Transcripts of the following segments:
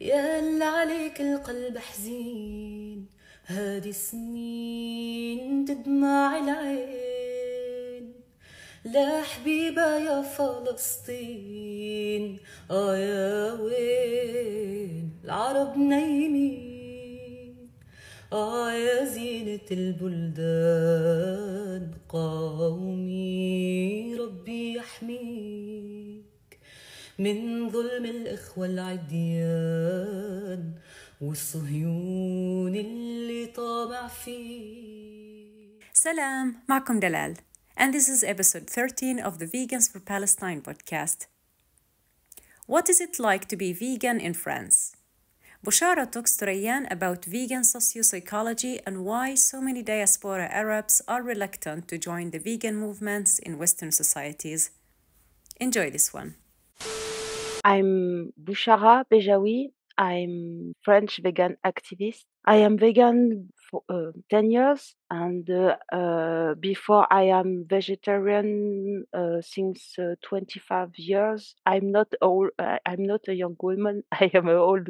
يا اللي عليك القلب حزين، هادي سنين تدمع العين. لا حبيبة يا فلسطين، يا وين العرب نايمين. يا زينة البلدان، قومي ربي يحميك من ظلم الإخوة العديان والصهيون اللي طامع فيه. Salam, معكم دلال, and this is episode 13 of the Vegans for Palestine podcast. What is it like to be vegan in France? Bouchara talks to Rayan about vegan sociopsychology and why so many diaspora Arabs are reluctant to join the vegan movements in Western societies. Enjoy this one. I'm Bouchara Bejaoui. I'm French vegan activist. I am vegan for 10 years, and before I am vegetarian since 25 years. I'm not old. I'm not a young woman. I am an old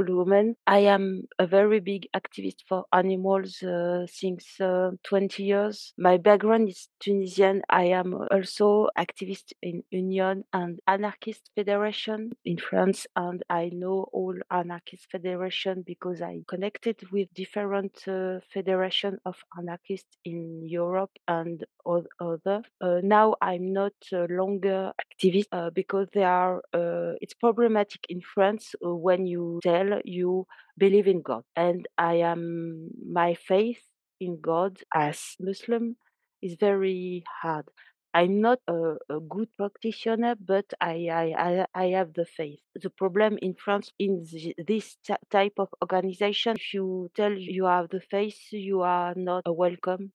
woman. I am a very big activist for animals since 20 years. My background is Tunisian. I am also activist in Union and Anarchist Federation in France, and I know all Anarchist Federation because I connected with different federation of anarchists in Europe and other. Now I'm not longer activist because they are. It's problematic in France when you tell you believe in God, and my faith in God as Muslim is very hard. I'm not a good practitioner, but I have the faith. The problem in France in this type of organization, if you tell you have the faith, you are not welcome.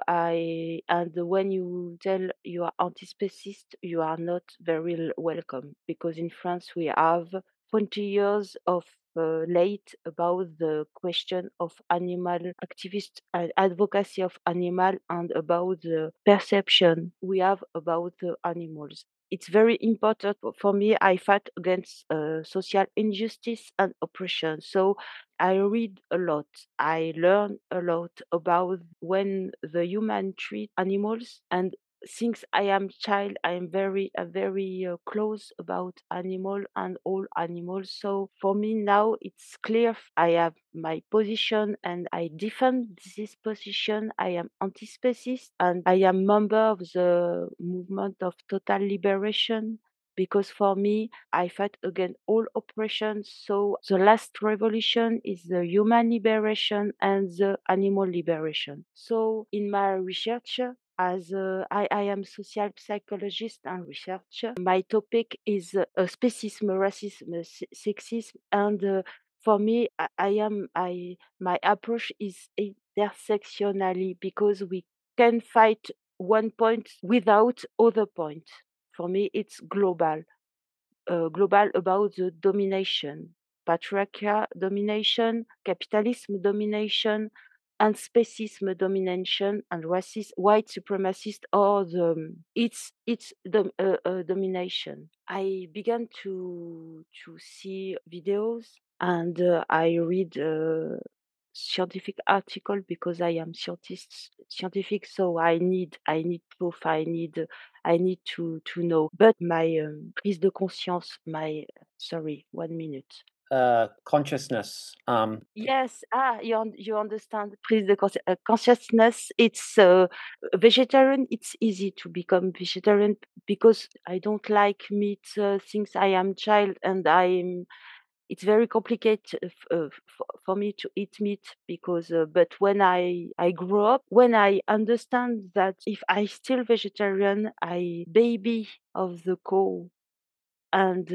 And when you tell you are anti-speciesist, you are not very welcome, because in France we have 20 years of late about the question of animal activist and advocacy of animal, and about the perception we have about the animals. It's very important for me. I fight against social injustice and oppression. So I read a lot. I learn a lot about when the human treat animals, and since I am child, I am very close about animal and all animals. So for me now, it's clear. I have my position and I defend this position. I am anti-speciesist and I am member of the movement of total liberation, because for me, I fight against all oppressions. So the last revolution is the human liberation and the animal liberation. So in my research, as I am social psychologist and researcher, my topic is speciesism, racism, sexism, and for me, my approach is intersectionally, because we can fight one point without other point. For me, it's global about the domination, patriarchal domination, capitalism domination, and speciesism domination, and racist, white supremacist, or its domination. I began to see videos, and I read scientific article, because I am scientific, so I need proof. I need to know. But my prise de conscience, my sorry, 1 minute. Consciousness. Yes, you understand. Prise de consciousness. It's vegetarian. It's easy to become vegetarian because I don't like meat since I am child, and it's very complicated for me to eat meat, because but when I grew up, when I understand that if I still vegetarian, I baby of the cow and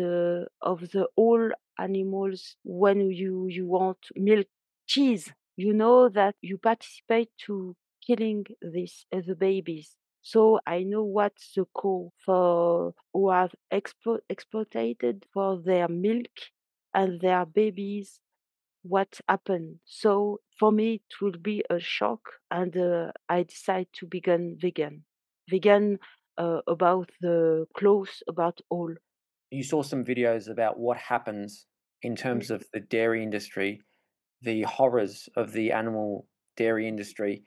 of the all animals. When you want milk, cheese, you know that you participate to killing this the babies. So I know what's the cow for, who are exploited for their milk and their babies, what happened. So for me, it will be a shock, and I decide to become vegan about the clothes, about all. You saw some videos about what happens in terms of the dairy industry, the horrors of the animal dairy industry,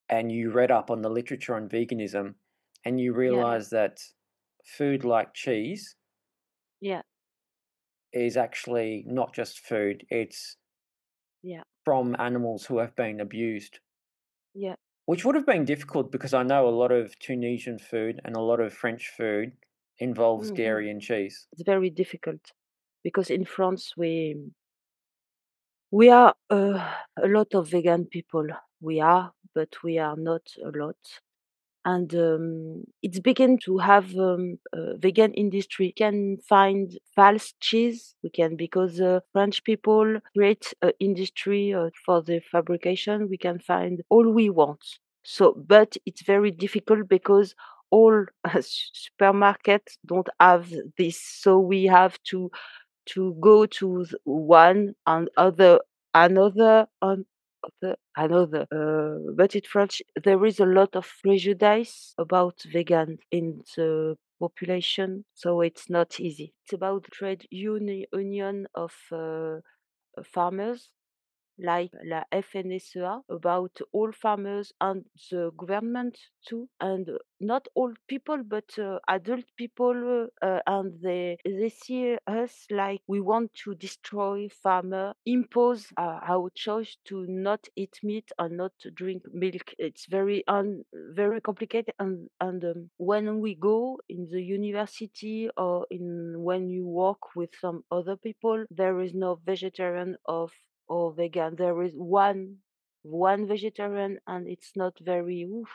and you read up on the literature on veganism, and you realize that food like cheese Yeah, is actually not just food, it's yeah, from animals who have been abused, yeah. which would have been difficult because I know a lot of Tunisian food and a lot of French food involves Mhm. dairy and cheese. It's very difficult because in France we are a lot of vegan people. We are, but we are not a lot. And it's begin to have vegan industry. We can find false cheese. We can because French people create industry for the fabrication. We can find all we want. So, but it's very difficult because all supermarkets don't have this. So we have to go to one and other another on another. But in French, there is a lot of prejudice about vegan in the population, so it's not easy. It's about trade union of farmers like la FNSEA, about all farmers and the government too, and not all people, but adult people, and they see us like we want to destroy farmer, impose our choice to not eat meat and not to drink milk. It's very complicated, and when we go in the university or in when you work with some other people, there is no vegetarian or vegan. There is one vegetarian, and it's not very oof.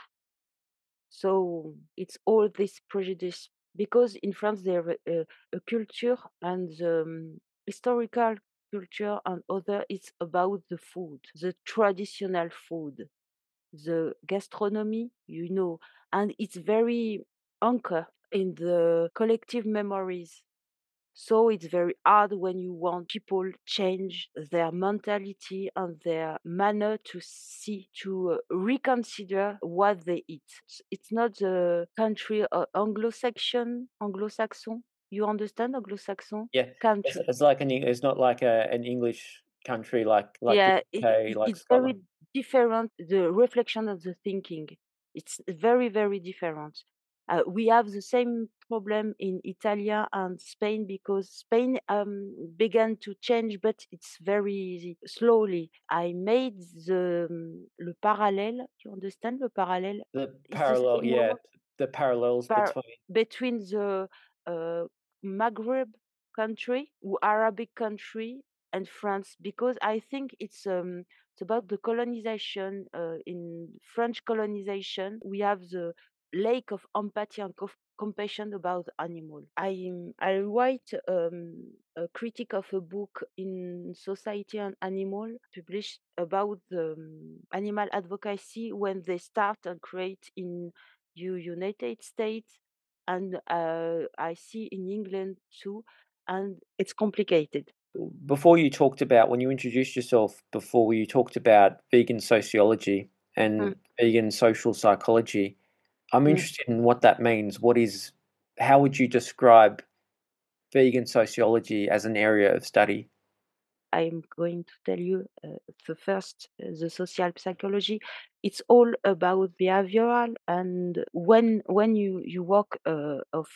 So it's all this prejudice because in France there a culture and historical culture and other. It's about the food, the traditional food, the gastronomy, and it's very anchor in the collective memories. So it's very hard when you want people change their mentality and their manner to see, to reconsider what they eat. It's not the country Anglo-Saxon. You understand Anglo-Saxon Yeah, country? it's like it's not like an English country like the Yeah, UK, like it's very Scotland. different. The reflection of the thinking, it's very, very different. We have the same problem in Italy and Spain because Spain began to change, but it's very slowly. I made le parallèle. You understand le parallèle? The It's the parallel, same yeah, word the parallels par- between between the uh, Maghreb country, or Arabic country, and France, because I think it's about the colonization. In French colonization, we have the lack of empathy and compassion about animal. I write a critique of a book in Society and Animal published about the animal advocacy when they start and create in United States, and I see in England too, and it's complicated. before you talked about when you introduced yourself before you talked about vegan sociology Mm, and vegan social psychology. I'm mm. interested in what that means. How would you describe vegan sociology as an area of study? I'm going to tell you the first, the social psychology. It's all about behavioral, and when you work of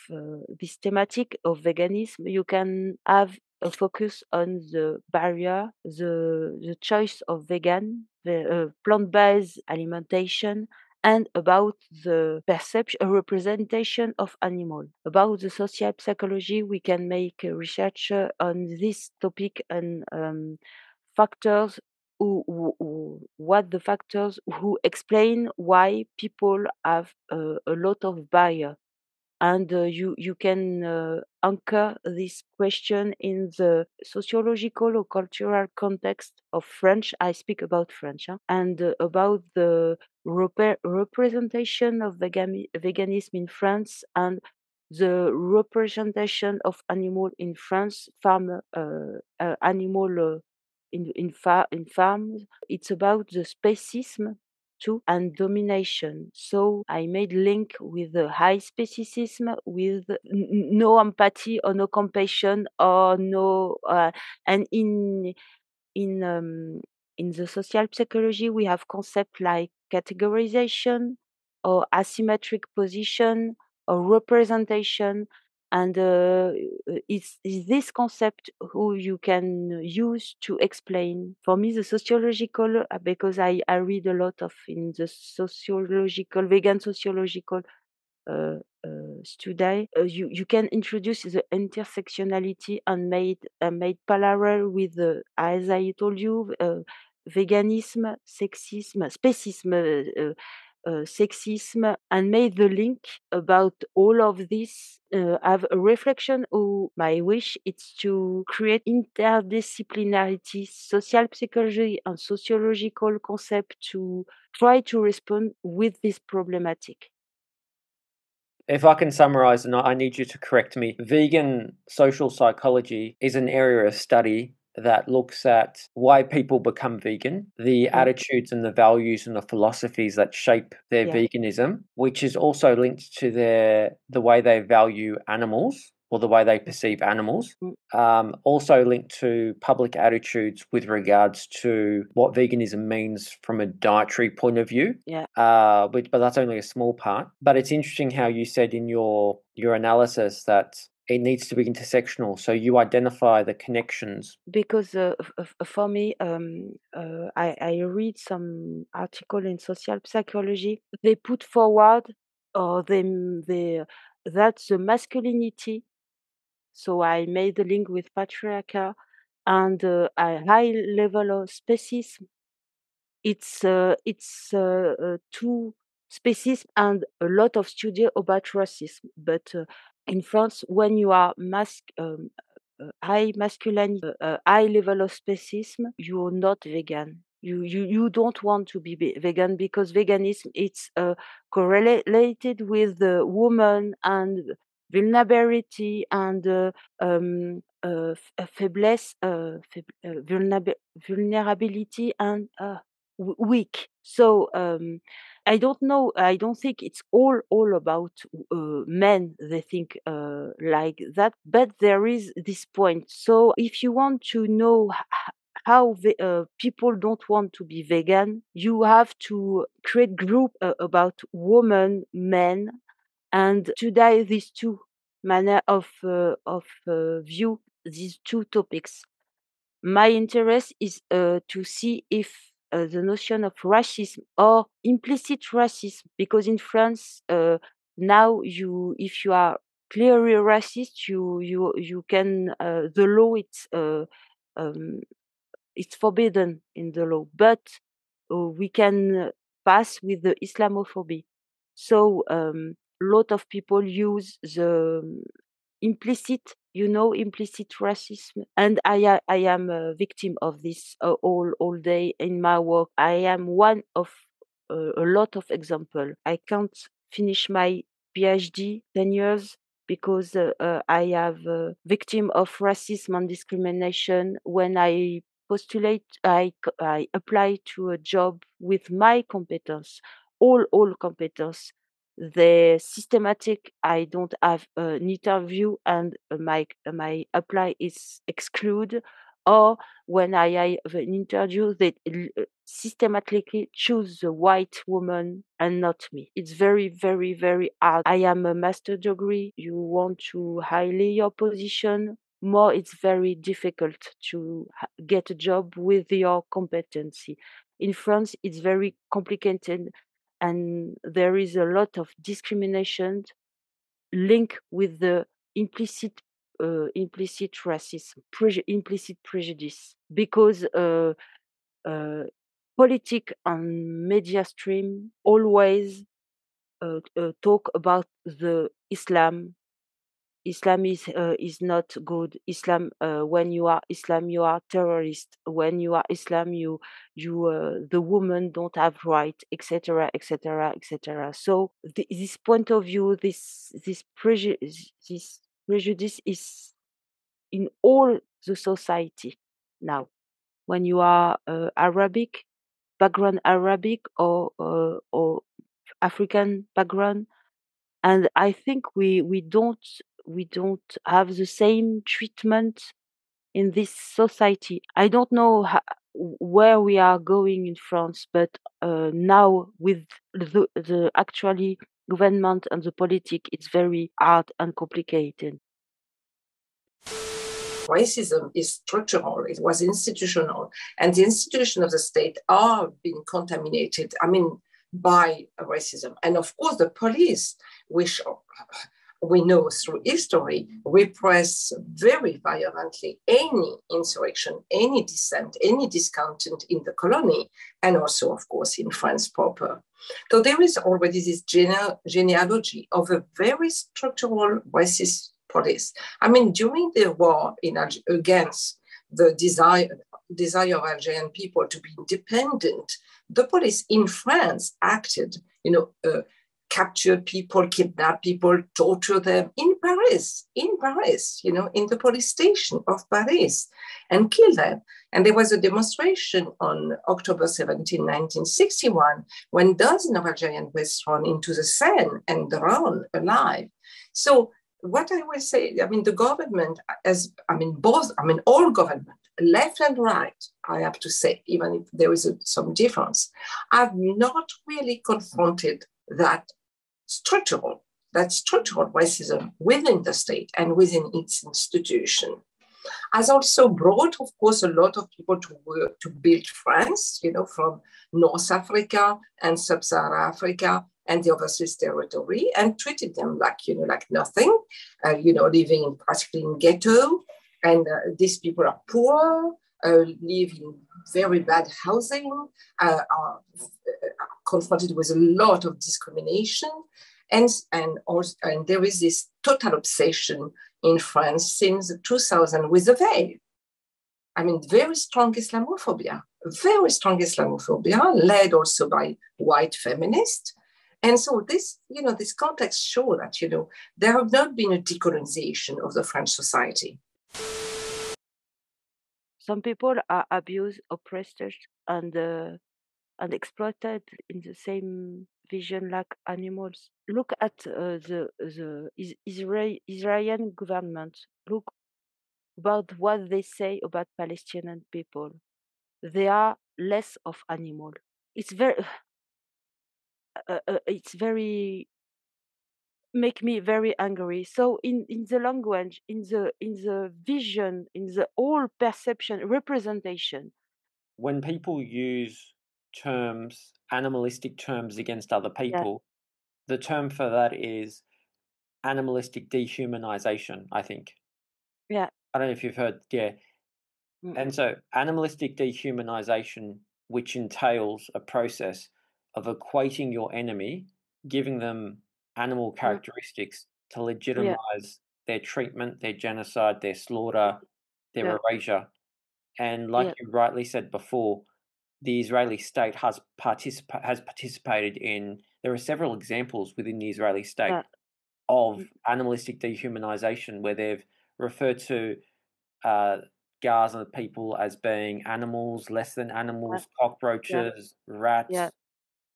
this thematic of veganism, you can have a focus on the barrier, the choice of vegan, the plant-based alimentation, and about the perception, a representation of animal. About the social psychology, we can make a research on this topic and factors what the factors who explain why people have a lot of barrier, and you can anchor this question in the sociological or cultural context of French. I speak about French, huh? And about the representation of veganism in France, and the representation of animal in France, animal in farms. It's about the speciesism. too, and domination. So I made link with the high speciesism, with no empathy or no compassion or no, and in um, in the social psychology we have concept like categorization or asymmetric position or representation, and it's this concept who you can use to explain. For me, the sociological, because I read a lot of in the sociological, vegan sociological uh, study, you can introduce the intersectionality and made parallel with as I told you, veganism, sexism, speciesism, sexism, and made the link about all of this. Have a reflection. Or my wish is to create interdisciplinarity, social psychology and sociological concept to try to respond with this problematic. If I can summarize, and I need you to correct me, vegan social psychology is an area of study that looks at why people become vegan, the attitudes and the values and the philosophies that shape their veganism, which is also linked to the way they value animals or the way they perceive animals. Also linked to public attitudes with regards to what veganism means from a dietary point of view. But that's only a small part. But it's interesting how you said in your analysis that it needs to be intersectional, so you identify the connections. Because for me, I read some article in social psychology. They put forward, or they that's the masculinity. So I made the link with patriarchy and a high level of speciesism. It's two species and a lot of study about racism. But in France, when you are high masculinity, high level of speciesism, you're not vegan. You don't want to be vegan, because veganism it's correlated with the woman and vulnerability and faiblesse, vulnerability and weak. So I don't know. I don't think it's all about men. They think like that, but there is this point. So if you want to know how people don't want to be vegan, you have to create group about women, men, and today these two manner of view these two topics. My interest is to see if the notion of racism or implicit racism, because in France now if you are clearly racist, you can the law um, it's forbidden in the law, but we can pass with the Islamophobia. So lot of people use the implicit, implicit racism, and I am a victim of this all day in my work. I am one of a lot of example. I can't finish my PhD 10 years because I have victim of racism and discrimination. When I postulate, I apply to a job with my competence, all competence. The systematic, I don't have an interview, and my apply is excluded. Or when I have an interview, they systematically choose the white woman and not me. It's very, very, very hard. I am a master degree. You want to highly your position more, it's very difficult to get a job with your competency. In France, it's very complicated, and there is a lot of discrimination linked with the implicit racism, implicit prejudice, because politic and media stream always talk about the Islam. Islam is not good. Islam, when you are Islam, you are terrorist. When you are Islam, the women don't have right, etc., etc., etc. So this point of view, this prejudice is in all the society now. When you are Arabic, background, Arabic or African background, and I think we don't have the same treatment in this society. I don't know where we are going in France, but now with the actually government and the politic, it's very hard and complicated. Racism is structural, it was institutional, and the institutions of the state are being contaminated, by racism. And of course, the police, which we know through history, repress very violently any insurrection, any dissent, any discontent in the colony, and also, of course, in France proper. So there is already this genealogy of a very structural racist police. During the war against the desire of Algerian people to be independent, the police in France acted, captured people, kidnapped people, tortured them in Paris, in the police station of Paris, and killed them. And there was a demonstration on October 17, 1961, when dozens of Algerians were thrown into the Seine and drowned alive. So what I will say, the government, all government, left and right, I have to say, even if there is some difference, have not really confronted that structural racism within the state and within its institution. Has also brought, of course, a lot of people to work to build France, from North Africa and Sub-Saharan Africa and the overseas territory, and treated them like nothing, living practically in ghetto. And these people are poor, live in very bad housing, are confronted with a lot of discrimination. And there is this total obsession in France since 2000 with the veil. Very strong Islamophobia, led also by white feminists. And so this context shows that, there have not been a decolonization of the French society. Some people are abused, oppressed, and exploited in the same vision like animals. Look at the Israeli government. Look about what they say about Palestinian people. They are less of animal. It's very make me very angry. So in the language, in the vision, in the whole perception, representation. When people use animalistic terms against other people, the term for that is animalistic dehumanization, I think. Yeah. I don't know if you've heard, And so animalistic dehumanization, which entails a process of equating your enemy, giving them animal characteristics to legitimize their treatment, their genocide, their slaughter, their erasure. And like you rightly said before, the Israeli state has participated in, there are several examples within the Israeli state of animalistic dehumanization where they've referred to Gaza people as being animals, less than animals, cockroaches, rats.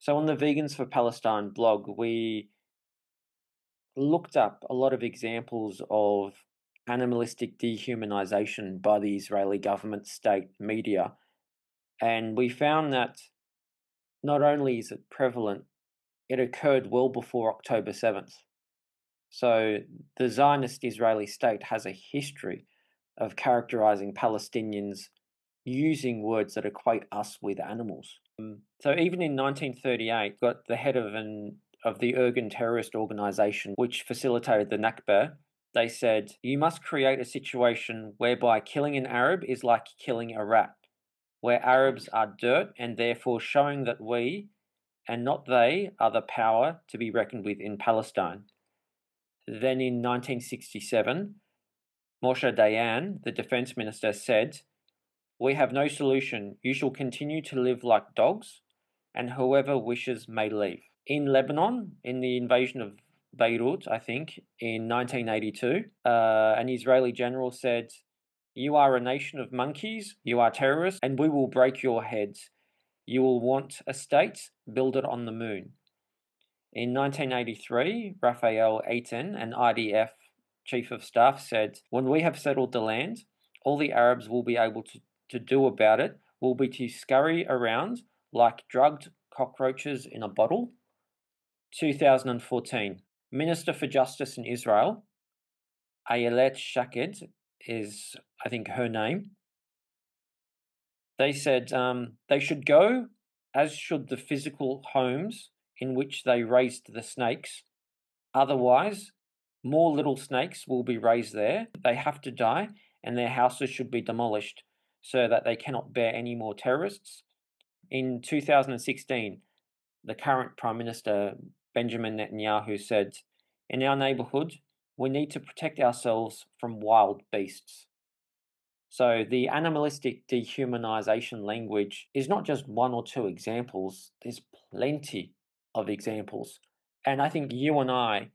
So on the Vegans for Palestine blog, we looked up a lot of examples of animalistic dehumanization by the Israeli government, state, media, and we found that not only is it prevalent, it occurred well before October 7th. So the Zionist Israeli state has a history of characterizing Palestinians using words that equate us with animals. So even in 1938, got the head of the Irgun terrorist organization, which facilitated the Nakba, they said, you must create a situation whereby killing an Arab is like killing a rat, where Arabs are dirt and therefore showing that we, and not they, are the power to be reckoned with in Palestine. Then in 1967, Moshe Dayan, the defense minister, said, we have no solution. You shall continue to live like dogs, and whoever wishes may leave. In Lebanon, in the invasion of Beirut, I think, in 1982, an Israeli general said, you are a nation of monkeys, you are terrorists, and we will break your heads. You will want a state, build it on the moon. In 1983, Raphael Eitan, an IDF chief of staff, said, when we have settled the land, all the Arabs will be able to do about it will be to scurry around like drugged cockroaches in a bottle. 2014, Minister for Justice in Israel, Ayelet Shaked is, I think, her name. They said they should go, as should the physical homes in which they raised the snakes. Otherwise, more little snakes will be raised there. They have to die, and their houses should be demolished so that they cannot bear any more terrorists. In 2016, the current Prime Minister, Benjamin Netanyahu, said, in our neighborhood, we need to protect ourselves from wild beasts. So the animalistic dehumanization language is not just one or two examples, there's plenty of examples. And I think you and I,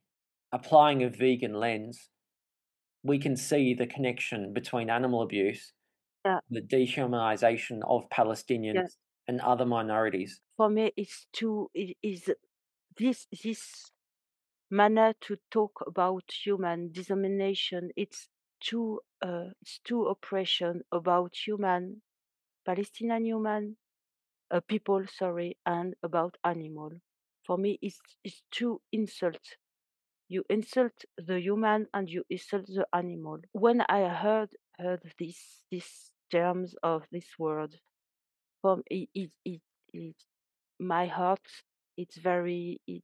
applying a vegan lens, we can see the connection between animal abuse, the dehumanization of Palestinians and other minorities. For me, this manner to talk about human domination. It's two oppression about human, Palestinian human people, and about animal. For me, it's two insults. You insult the human and you insult the animal. When I heard these terms of this word, from my heart, it's very it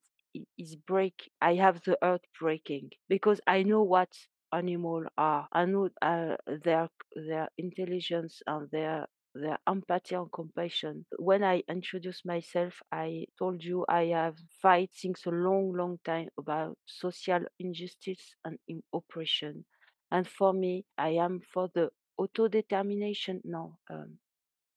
is break. I have the heart breaking because I know what animals are. I know their intelligence and their empathy and compassion. When I introduced myself, I told you I have fight since a long time about social injustice and oppression. And for me, I am for the autodetermination. No,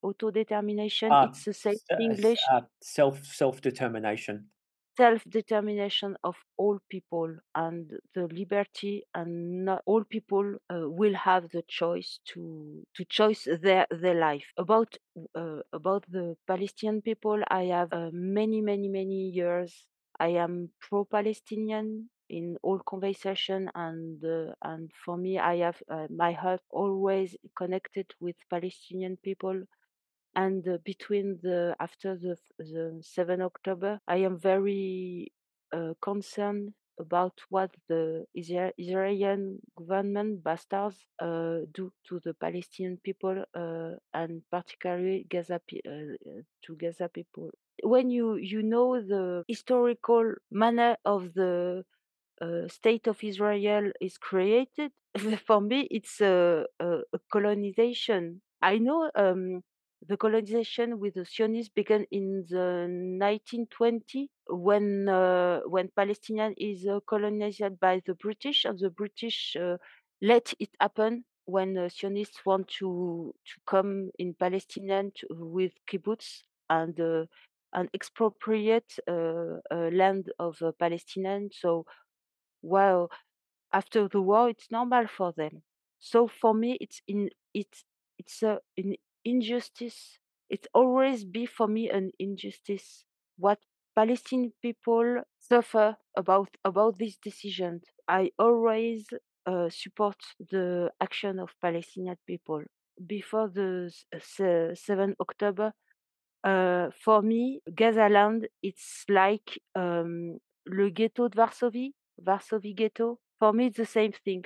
autodetermination. It's the same in English. Self-determination. Self-determination of all people and the liberty, and not all people will have the choice to choose their life. About the Palestinian people, I have many years. I am pro-Palestinian in all conversation, and for me, I have my heart always connected with Palestinian people. And between after the 7 October, I am very concerned about what the Israeli government bastards do to the Palestinian people, and particularly to Gaza people. When you know the historical manner of the state of Israel is created, for me it's a colonization. I know the colonization with the Zionists began in the 1920 when Palestinian is colonized by the British, and the British let it happen when Zionists want to come in Palestinian with kibbutz and expropriate land of Palestinians. So well, after the war, it's normal for them. So for me, an injustice. It always be for me an injustice. What Palestinian people suffer about this decision. I always support the action of Palestinian people. Before the 7 October, for me, Gazaland, it's like le ghetto de Varsovie ghetto. For me, it's the same thing.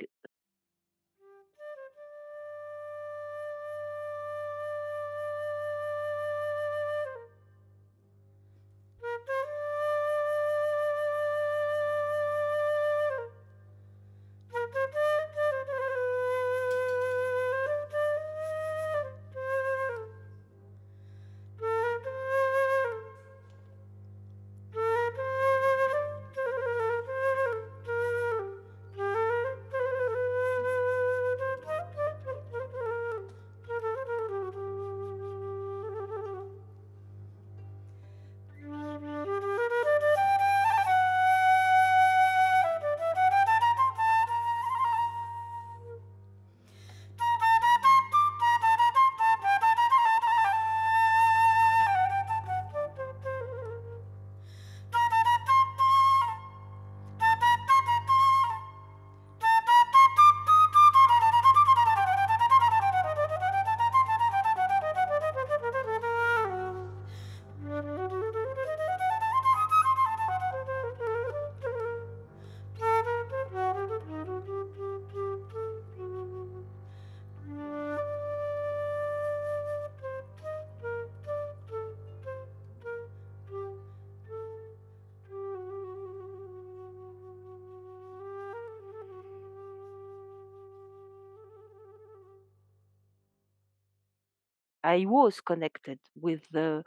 I was connected with a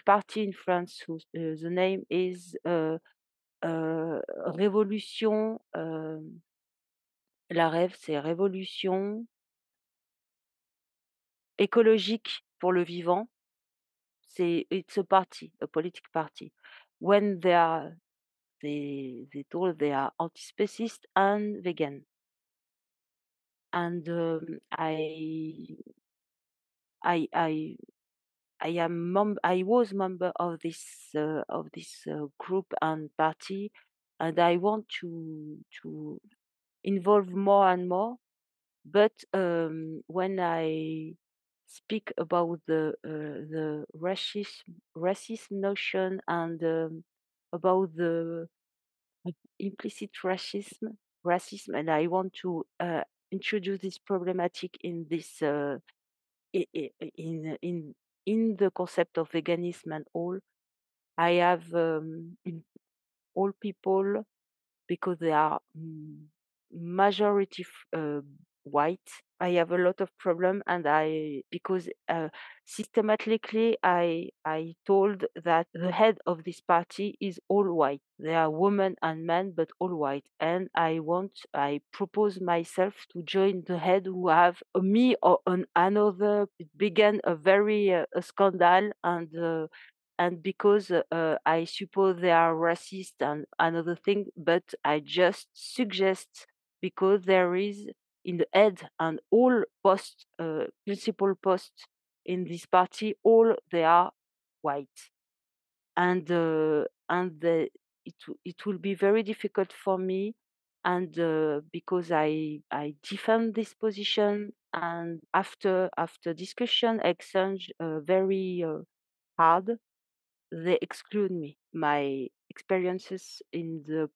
party in France whose the name is Révolution. La rêve, c'est Révolution écologique pour le vivant. It's a party, a political party. When they told they are anti-speciesist and vegan, and I I I was member of this group and party, and I want to involve more and more. But when I speak about the racism notion and about the implicit racism, and I want to introduce this problematic in this in the concept of veganism and all. I have all people, because they are majority white. I have a lot of problem, and because systematically I told that the head of this party is all white. They are women and men, but all white. And I propose myself to join the head who have me or another. It began a very a scandal, and because I suppose they are racist and another thing, but I just suggest, because there is in the head and all principal posts in this party, all they are white, and it will be very difficult for me, and because I defend this position, and after discussion exchange very hard, they exclude me. My experiences in the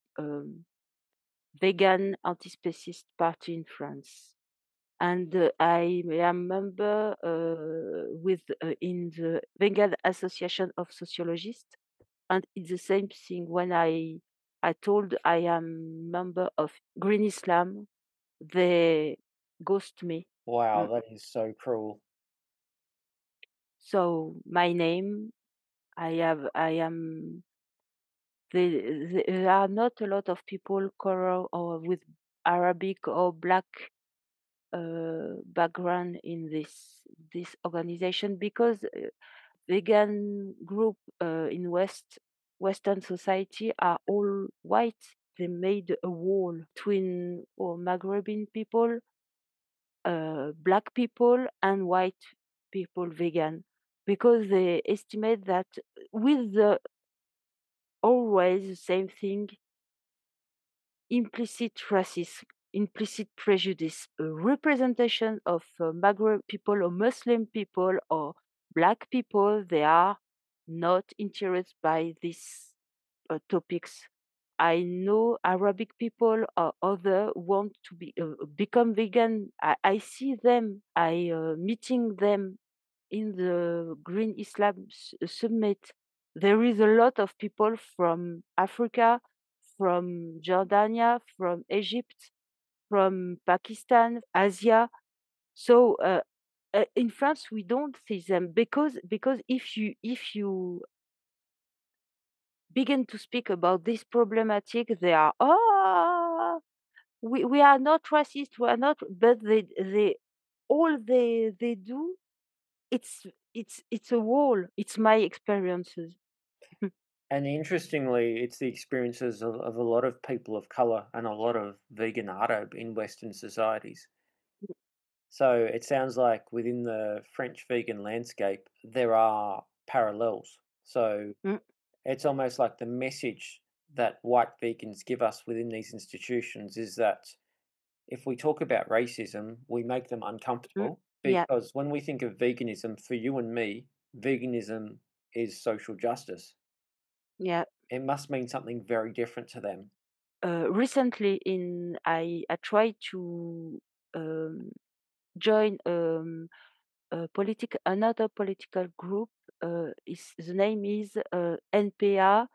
vegan anti-speciesist party in France. And I am member with in the Vegan Association of Sociologists, and it's the same thing. When I told I am member of Green Islam, they ghost me. Wow, that is so cruel. So my name, I am. There are not a lot of people color or with Arabic or black background in this organization, because vegan group in Western society are all white. They made a wall between Maghrebin people, black people, and white people vegan, because they estimate that with the always the same thing, implicit racism, implicit prejudice, a representation of Maghreb people or Muslim people or black people, they are not interested by these topics. I know Arabic people or other want to become vegan. I see them. I meeting them in the Green Islam Summit. There is a lot of people from Africa, from Jordania, from Egypt, from Pakistan, Asia. So in France, we don't see them, because if you begin to speak about this problematic, they are we are not racist, we are not, but they all they do, it's a wall. It's my experiences. And interestingly, it's the experiences of a lot of people of color and a lot of veganado in Western societies. So it sounds like within the French vegan landscape, there are parallels. So Mm, it's almost like the message that white vegans give us within these institutions is that if we talk about racism, we make them mm, uncomfortable, yeah, because when we think of veganism, for you and me, veganism is social justice. yeah. It must mean something very different to them. Recently, I tried to um, join another political group. The name is NPA,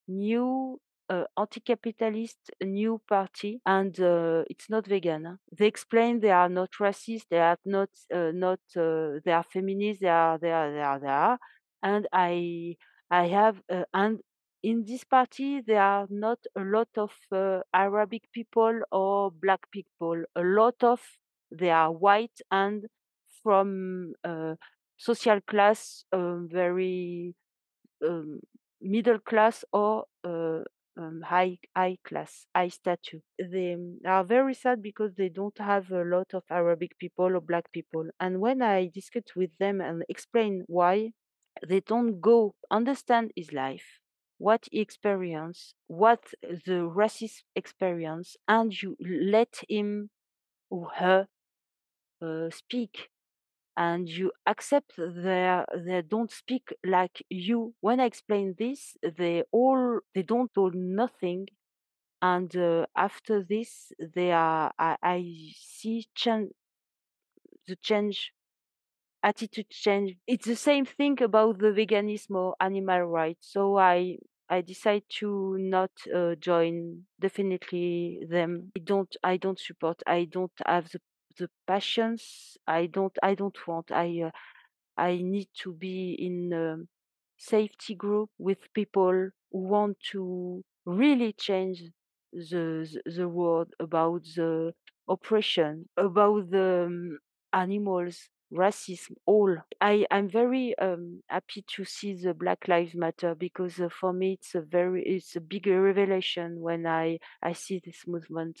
New anti-capitalist new party, and it's not vegan. They explain they are not racist, they are not they are feminist, they are, and I have and in this party there are not a lot of Arabic people or black people. A lot of they are white and from social class, very um, middle class or high class, high status. They are very sad because they don't have a lot of Arabic people or black people. And when I discuss with them and explain why, they don't go understand his life, what he experienced, what the racist experience, and you let him or her speak, and you accept they don't speak like you. When I explain this, they don't do nothing, and after this they are I see the change, attitude change. It's the same thing about the veganism or animal rights. So I decide to not join definitely them. I don't support. I don't have the passions. I don't want. I need to be in a safety group with people who want to really change the world about the oppression, about the animals, racism, all. I'm very happy to see the Black Lives Matter because for me it's a big revelation when I see this movement.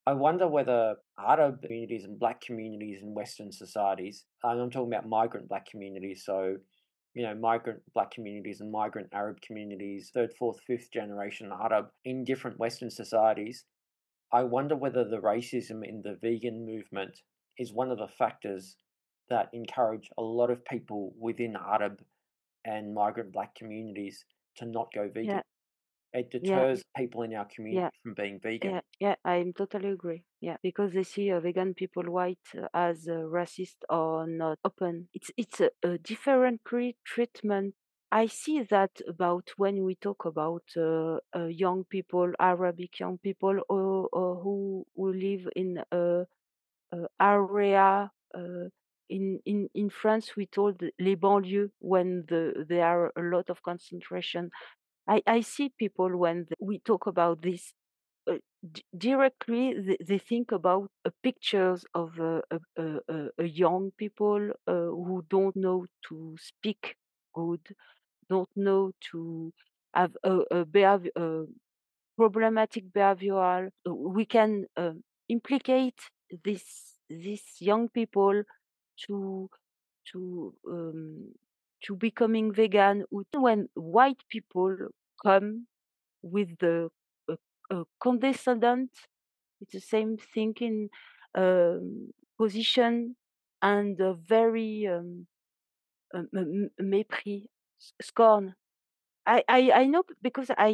I wonder whether Arab communities and black communities in Western societies, and I'm talking about migrant black communities, so, migrant black communities and migrant Arab communities, third, fourth, fifth generation Arab in different Western societies, I wonder whether the racism in the vegan movement is one of the factors that encourage a lot of people within Arab and migrant black communities to not go vegan. Yeah, It yeah, deters people in our yeah, community from being vegan. yeah. I'm totally agree. Yeah, because they see vegan people white as racist or not open. It's a different treatment. I see that about when we talk about young people, Arabic young people, or who live in area. In France, we told les banlieues when there are a lot of concentration. I see people when we talk about this directly, they think about pictures of a young people who don't know to speak good, don't know to have a problematic behavioral. We can implicate these young people to to um, to becoming vegan. When white people come with the condescendent, it's the same thing in position and very mépris, scorn. I know because I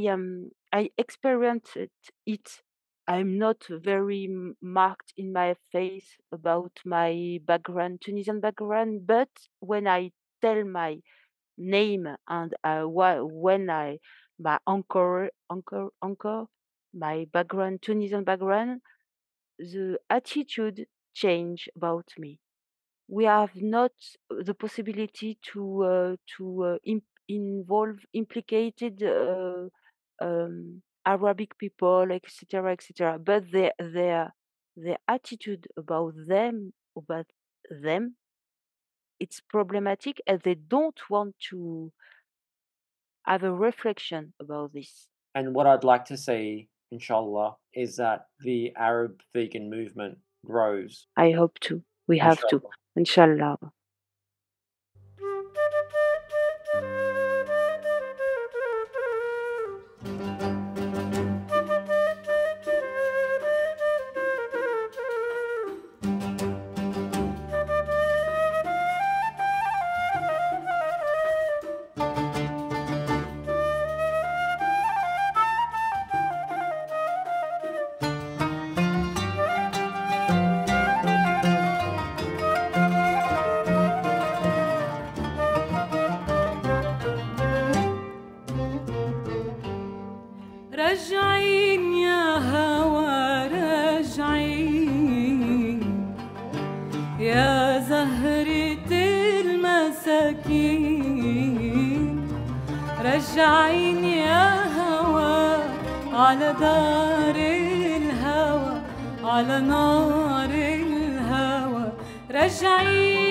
experienced it. I'm not very marked in my face about my background, Tunisian background, but when I tell my name and when I my uncle, my background, Tunisian background, the attitude change about me. We have not the possibility to involve implicated Arabic people, etc., etc. But their attitude about them, it's problematic, and they don't want to have a reflection about this. And what I'd like to see, inshallah, is that the Arab vegan movement grows. I hope to. We have to, inshallah. رجعين يا هوى رجعين يا زهرة المساكين رجعين يا هوى على دار الهوى على نار الهوى رجعين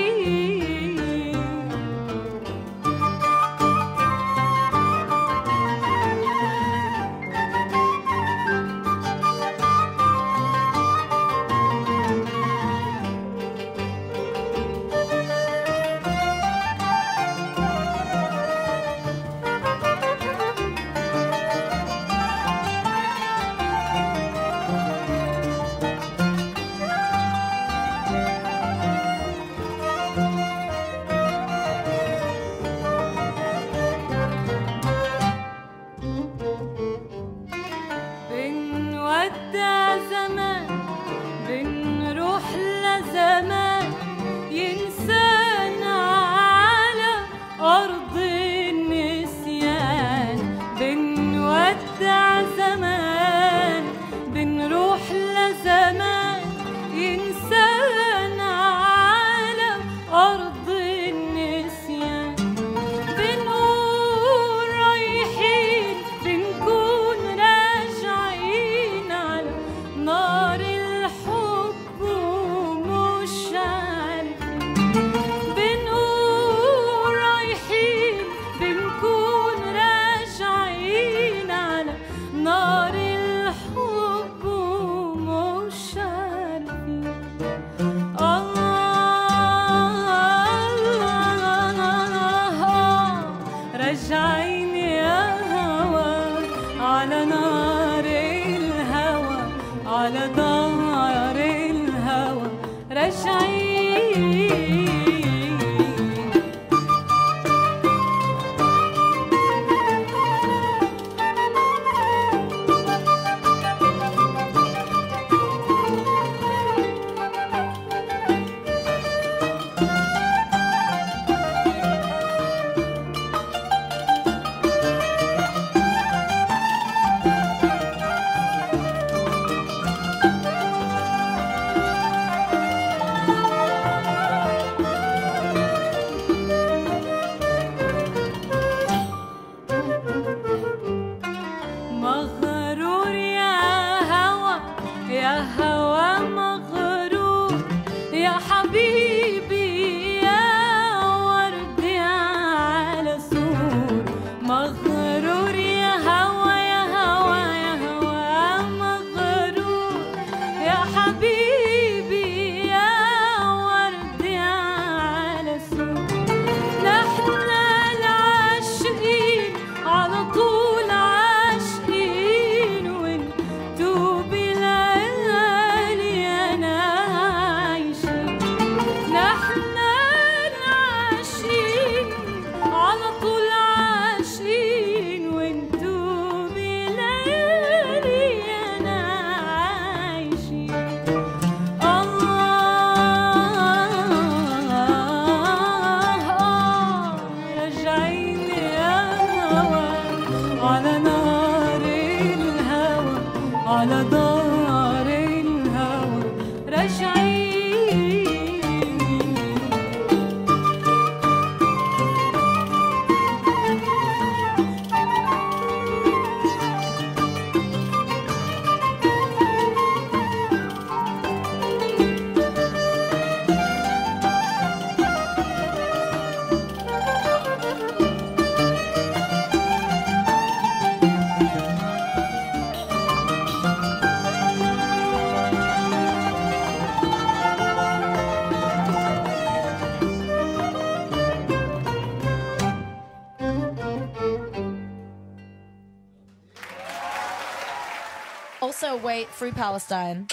Also, wait, free Palestine.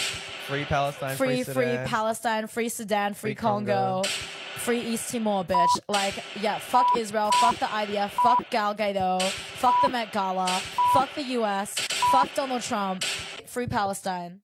Free Palestine, Free Sudan. Palestine, free Sudan, free Congo. Free East Timor, bitch. Like, yeah, fuck Israel, fuck the IDF, fuck Gal Gadot, fuck the Met Gala, fuck the US, fuck Donald Trump. Free Palestine.